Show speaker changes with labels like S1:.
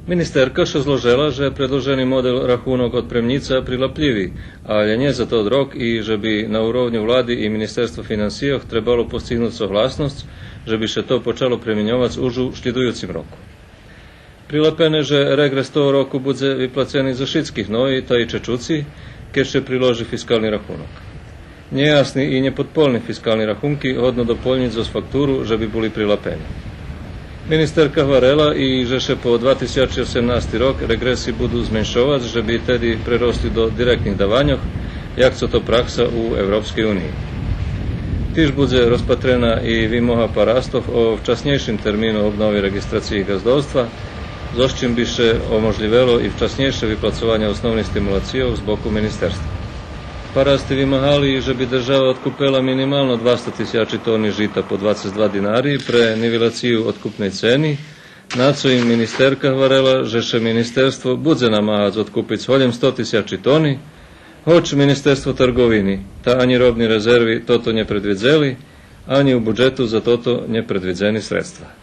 S1: Ministerka še zložila, že je predložený model rachunok odpremnica prilapljivý, ale nie za to rok i že by na úrovni vlády i ministerstva financijoh trebalo postignúť souhlasnosť, že by še to počalo primjenjovať už u šljidujúcim roku. Prilepené, že regres toho roku bude vyplacený za všetkých noji, ta i čečuci, keď še priloži fiskálny rachunok. Nejasný i nepodpolný fiskálny rachunky hodno doplniť zo faktúru, že by boli prilepení. Ministerka hovorila i že še po 2018 rok regresi budú zmenšovať, že by tedy prerostli do direktných davanjoh, jak co to praksa u Európskej unii. Tiež bude rozpatrená i výmoha parastov o včasnejším termínu obnovy registrácií gazdovstva, zo s čím by še omožlivelo i včasnejšie vypracovanie osnovných stimulácií z boku ministerstva. Parasti vymáhali, že by država odkúpila minimálno 200 000 tony žita po 22 dinári pre niveláciu odkupnej ceny, na co im ministerka hovorila, že še ministerstvo bude namáhať odkúpiť 700 000 tony, hoč ministerstvo trgoviny, ta ani robní rezervy toto nepredvidzeli, ani u budžetu za toto nepredvidzeni sredstva.